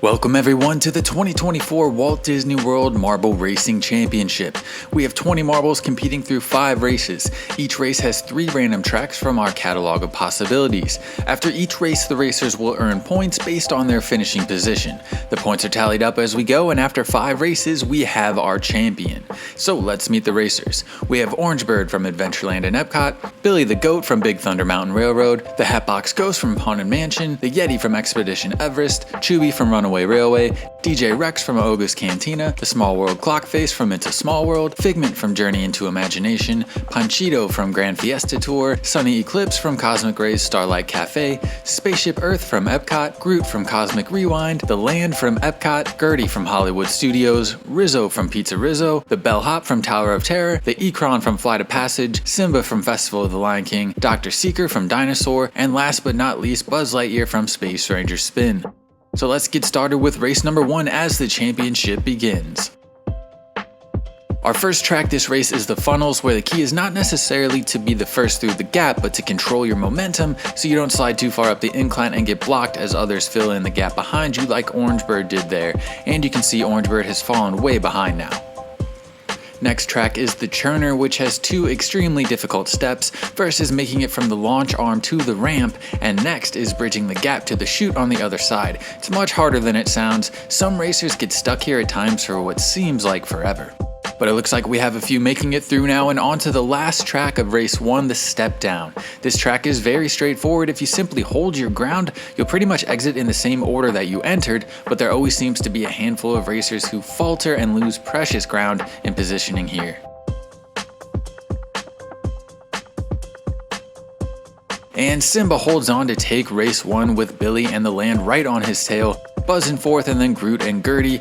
Welcome everyone to the 2024 Walt Disney World Marble Racing Championship. We have 20 marbles competing through 5 races. Each race has 3 random tracks from our catalog of possibilities. After each race, the racers will earn points based on their finishing position. The points are tallied up as we go, and after 5 races, we have our champion. So let's meet the racers. We have Orange Bird from Adventureland and Epcot, Billy the Goat from Big Thunder Mountain Railroad, the Hatbox Ghost from Haunted Mansion, the Yeti from Expedition Everest, Chubby from Runaway Railway, DJ Rex from Oga's Cantina, the Small World Clockface from Into Small World, Figment from Journey into Imagination, Panchito from Grand Fiesta Tour, Sunny Eclipse from Cosmic Rays Starlight Cafe, Spaceship Earth from Epcot, Groot from Cosmic Rewind, The Land from Epcot, Gertie from Hollywood Studios, Rizzo from Pizza Rizzo, the Bellhop from Tower of Terror, the Ekron from Flight of Passage, Simba from Festival of the Lion King, Dr. Seeker from Dinosaur, and last but not least, Buzz Lightyear from Space Ranger Spin. So let's get started with race number 1 as the championship begins. Our first track this race is the funnels, where the key is not necessarily to be the first through the gap, but to control your momentum so you don't slide too far up the incline and get blocked as others fill in the gap behind you like Orange Bird did there, and you can see Orange Bird has fallen way behind now. Next track is the Churner, which has 2 extremely difficult steps. First is making it from the launch arm to the ramp, and next is bridging the gap to the chute on the other side. It's much harder than it sounds. Some racers get stuck here at times for what seems like forever. But it looks like we have a few making it through now, and on to the last track of race 1, the step down. This track is very straightforward. If you simply hold your ground, you'll pretty much exit in the same order that you entered, but there always seems to be a handful of racers who falter and lose precious ground in positioning here. And Simba holds on to take race 1 with Billy and the Land right on his tail, buzzing forth, and then Groot and Gertie.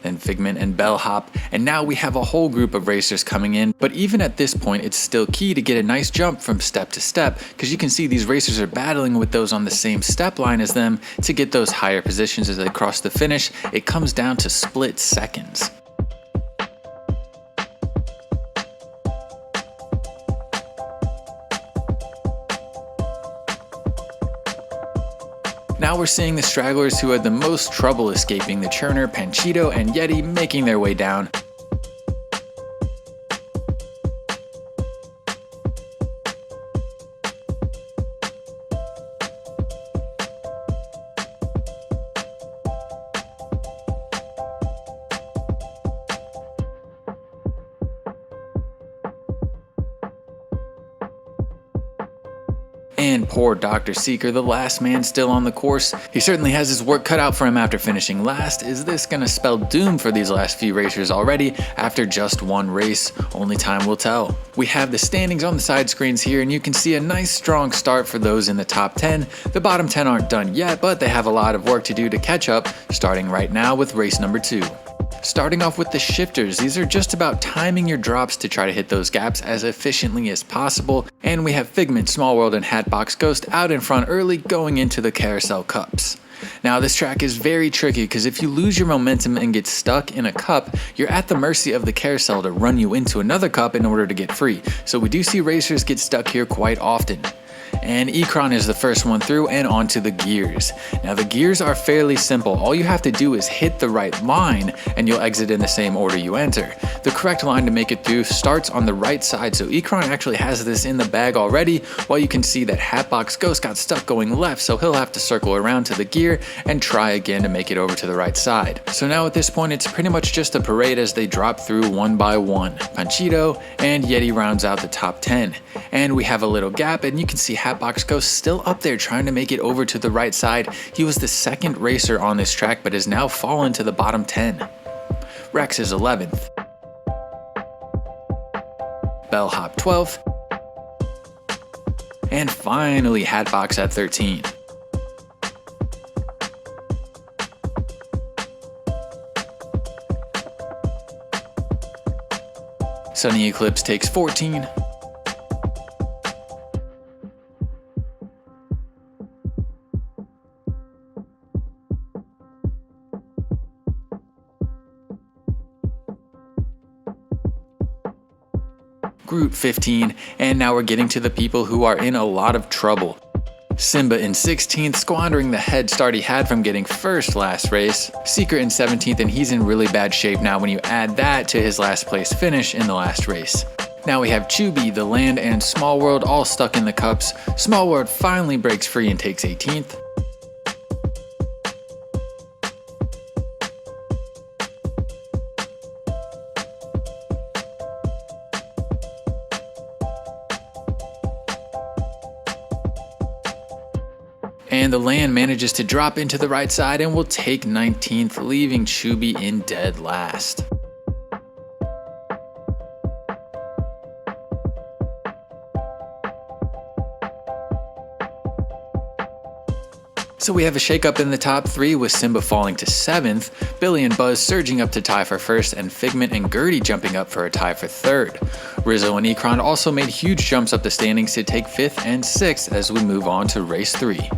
Then Figment and Bellhop, and now we have a whole group of racers coming in, but even at this point it's still key to get a nice jump from step to step, because you can see these racers are battling with those on the same step line as them to get those higher positions as they cross the finish. It comes down to split seconds. Now we're seeing the stragglers who had the most trouble escaping the Churner, Panchito, and Yeti making their way down. And poor Dr. Seeker, the last man still on the course. He certainly has his work cut out for him after finishing last. Is this gonna spell doom for these last few racers already after just 1 race? Only time will tell. We have the standings on the side screens here, and you can see a nice strong start for those in the top 10. The bottom 10 aren't done yet, but they have a lot of work to do to catch up, starting right now with race number 2. Starting off with the shifters, these are just about timing your drops to try to hit those gaps as efficiently as possible, and we have Figment, Small World, and Hatbox Ghost out in front early going into the carousel cups. Now this track is very tricky because if you lose your momentum and get stuck in a cup, you're at the mercy of the carousel to run you into another cup in order to get free, so we do see racers get stuck here quite often. And Ekron is the first one through, and onto the gears. Now the gears are fairly simple. All you have to do is hit the right line and you'll exit in the same order you enter. The correct line to make it through starts on the right side, so Ekron actually has this in the bag already, while you can see that Hatbox Ghost got stuck going left, so he'll have to circle around to the gear and try again to make it over to the right side. So now at this point it's pretty much just a parade as they drop through one by one. Panchito and Yeti rounds out the top 10. And we have a little gap, and you can see Hatbox Ghost still up there trying to make it over to the right side. He was the second racer on this track, but has now fallen to the bottom 10. Rex is 11th. Bellhop 12th. And finally Hatbox at 13. Sunny Eclipse takes 14. Groot 15, and now we're getting to the people who are in a lot of trouble. Simba in 16th, squandering the head start he had from getting first last race. Secret in 17th, and he's in really bad shape now when you add that to his last place finish in the last race. Now we have Chubby, the Land, and Small World all stuck in the cups. Small World finally breaks free and takes 18th. And the Land manages to drop into the right side and will take 19th, leaving Chubby in dead last. So we have a shakeup in the top 3 with Simba falling to 7th, Billy and Buzz surging up to tie for 1st, and Figment and Gertie jumping up for a tie for 3rd. Rizzo and Ekron also made huge jumps up the standings to take 5th and 6th as we move on to race 3.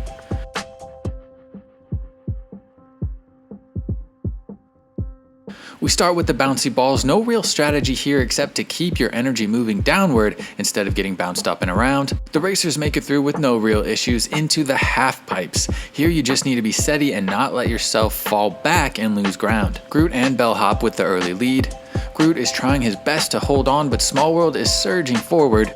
We start with the bouncy balls. No real strategy here except to keep your energy moving downward instead of getting bounced up and around. The racers make it through with no real issues into the half pipes. Here you just need to be steady and not let yourself fall back and lose ground. Groot and Bellhop with the early lead. Groot is trying his best to hold on, but Small World is surging forward.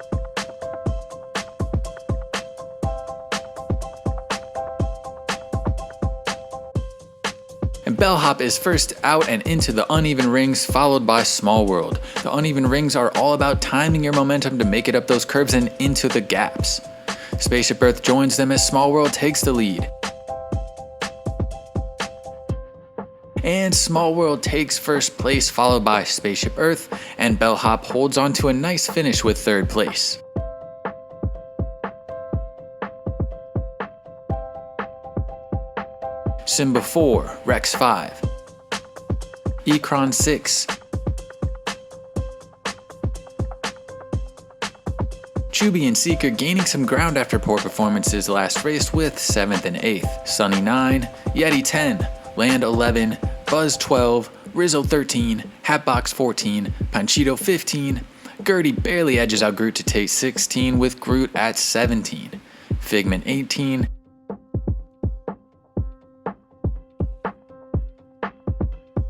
And Bellhop is first out and into the uneven rings, followed by Small World. The uneven rings are all about timing your momentum to make it up those curves and into the gaps. Spaceship Earth joins them as Small World takes the lead. And Small World takes first place, followed by Spaceship Earth, and Bellhop holds on to a nice finish with 3rd place. Simba 4, Rex 5, Ekron 6, Chubby and Seeker gaining some ground after poor performances last race with 7th and 8th, Sunny 9, Yeti 10, Land 11, Buzz 12, Rizzo 13, Hatbox 14, Panchito 15, Gertie barely edges out Groot to take 16 with Groot at 17, Figment 18,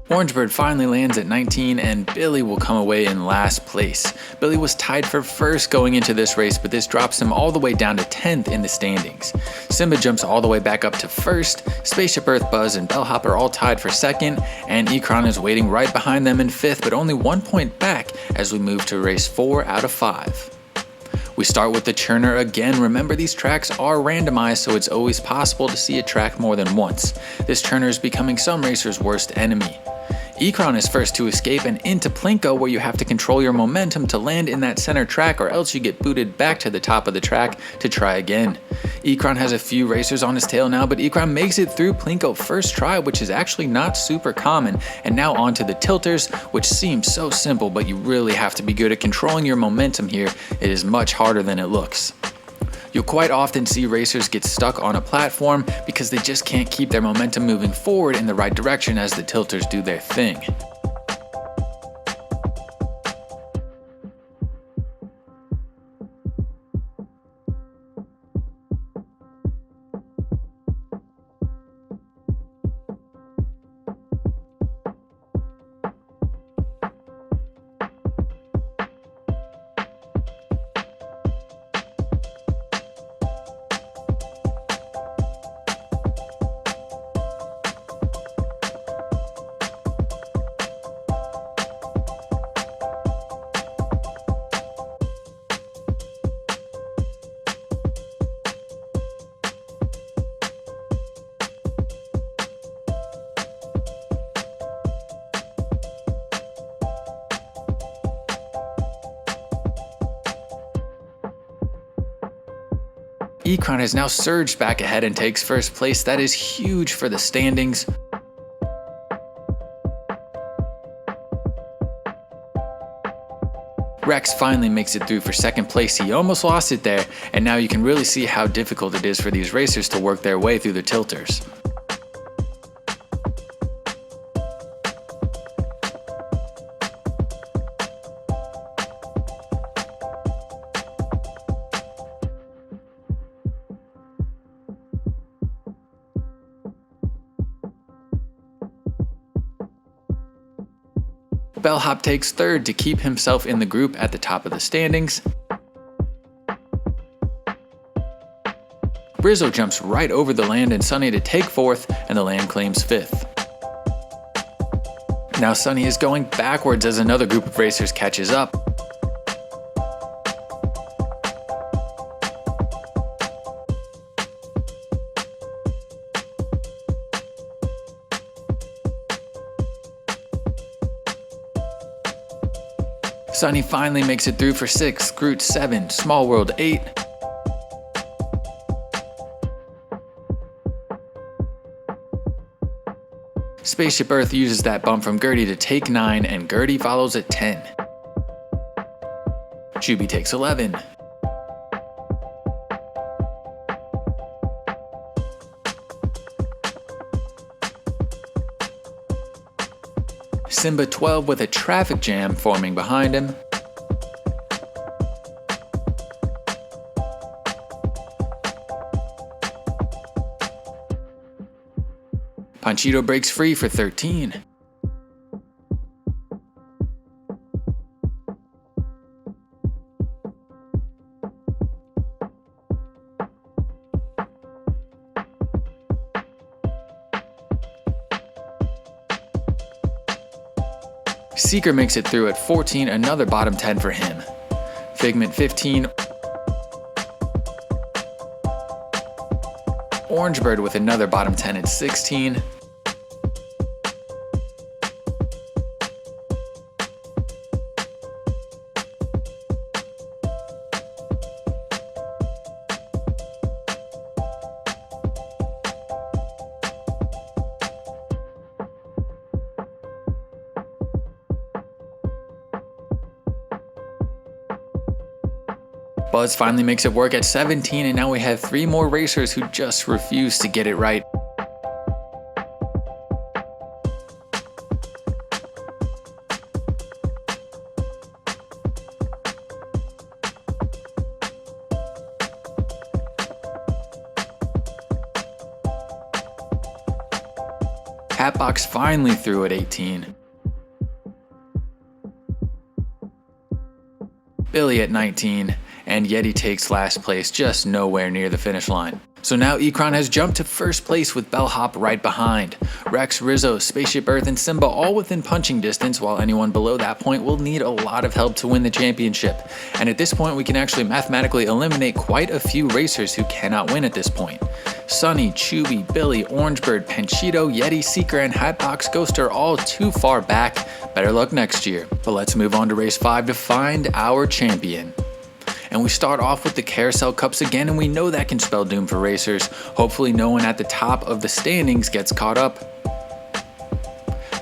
Orangebird finally lands at 19 and Billy will come away in last place. Billy was tied for 1st going into this race, but this drops him all the way down to 10th in the standings. Simba jumps all the way back up to 1st, Spaceship Earth, Buzz, and Bellhop are all tied for 2nd, and Ekron is waiting right behind them in 5th, but only 1 point back as we move to race 4 out of 5. We start with the Churner again. Remember, these tracks are randomized, so it's always possible to see a track more than once. This Churner is becoming some racers' worst enemy. Ekron is first to escape and into Plinko, where you have to control your momentum to land in that center track, or else you get booted back to the top of the track to try again. Ekron has a few racers on his tail now, but Ekron makes it through Plinko first try, which is actually not super common, and now onto the tilters, which seems so simple, but you really have to be good at controlling your momentum here. It is much harder than it looks. You'll quite often see racers get stuck on a platform because they just can't keep their momentum moving forward in the right direction as the tilters do their thing. Ekron has now surged back ahead and takes first place. That is huge for the standings. Rex finally makes it through for 2nd place. He almost lost it there, and now you can really see how difficult it is for these racers to work their way through the tilters. Bellhop takes third to keep himself in the group at the top of the standings. Rizzo jumps right over the land and Sonny to take fourth, and the land claims fifth. Now Sonny is going backwards as another group of racers catches up. Sonny finally makes it through for 6th, Groot 7, Small World 8. Spaceship Earth uses that bump from Gertie to take 9, and Gertie follows at 10. Chubby takes 11. Simba 12 with a traffic jam forming behind him. Panchito breaks free for 13. Seeker makes it through at 14, another bottom 10 for him. Figment 15. Orange Bird with another bottom 10 at 16. Buzz finally makes it work at 17, and now we have 3 more racers who just refuse to get it right. Hatbox finally through at 18. Billy at 19. And Yeti takes last place, just nowhere near the finish line. So now Ekron has jumped to first place with Bellhop right behind. Rex, Rizzo, Spaceship Earth, and Simba all within punching distance, while anyone below that point will need a lot of help to win the championship. And at this point we can actually mathematically eliminate quite a few racers who cannot win at this point. Sonny, Chubby, Billy, Orangebird, Panchito, Yeti, Seeker, and Hatbox Ghost are all too far back. Better luck next year. But let's move on to race 5 to find our champion. And we start off with the Carousel Cups again, and we know that can spell doom for racers. Hopefully no one at the top of the standings gets caught up.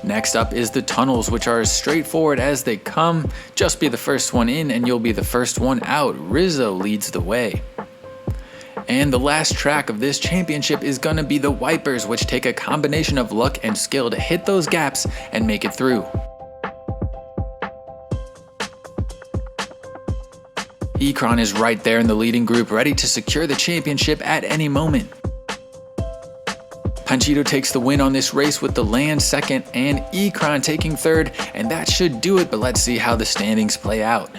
Next up is the tunnels, which are as straightforward as they come. Just be the first one in and you'll be the first one out. Rizzo leads the way. And the last track of this championship is gonna be the Wipers, which take a combination of luck and skill to hit those gaps and make it through. Ekron is right there in the leading group, ready to secure the championship at any moment. Panchito takes the win on this race with the land second and Ekron taking third, and that should do it, but let's see how the standings play out.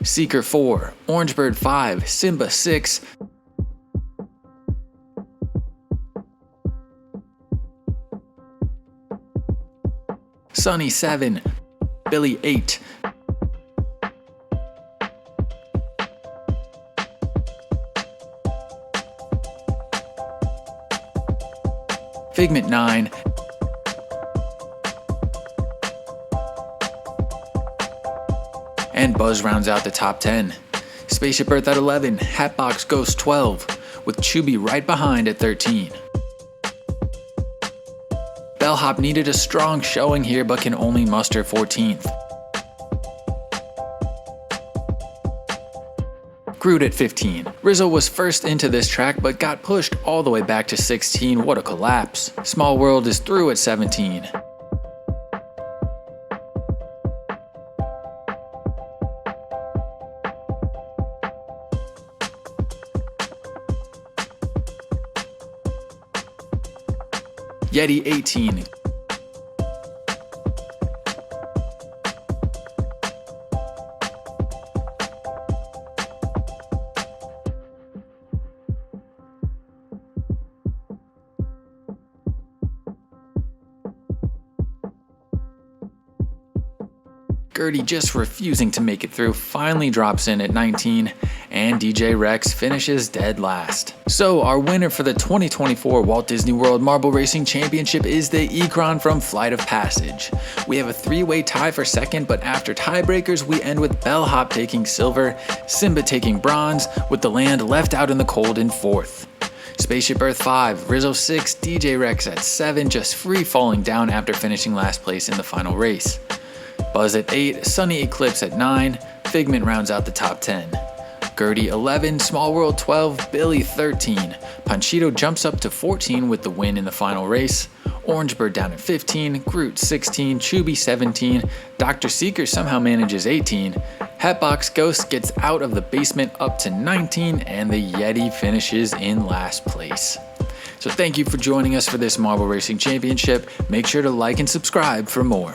Seeker 4, Orangebird 5, Simba 6, Sonny 7, Billy 8, Figment 9, and Buzz rounds out the top 10. Spaceship Earth at 11, Hatbox Ghost 12, with Chubby right behind at 13. Bellhop needed a strong showing here but can only muster 14th. Groot at 15. Rizzo was first into this track but got pushed all the way back to 16. What a collapse. Small World is through at 17. Yeti 18. Gertie, just refusing to make it through, finally drops in at 19, and DJ Rex finishes dead last. So our winner for the 2024 Walt Disney World Marble Racing Championship is the Ikran from Flight of Passage. We have a three-way tie for second, but after tiebreakers we end with Bellhop taking silver, Simba taking bronze, with the land left out in the cold in fourth. Spaceship Earth 5, Rizzo 6, DJ Rex at 7, just free falling down after finishing last place in the final race. Buzz at 8, Sunny Eclipse at 9, Figment rounds out the top 10. Gertie 11, Small World 12, Billy 13. Panchito jumps up to 14 with the win in the final race. Orangebird down at 15, Groot 16, Chubby 17, Dr. Seeker somehow manages 18, Hatbox Ghost gets out of the basement up to 19, and the Yeti finishes in last place. So thank you for joining us for this Marble Racing Championship. Make sure to like and subscribe for more.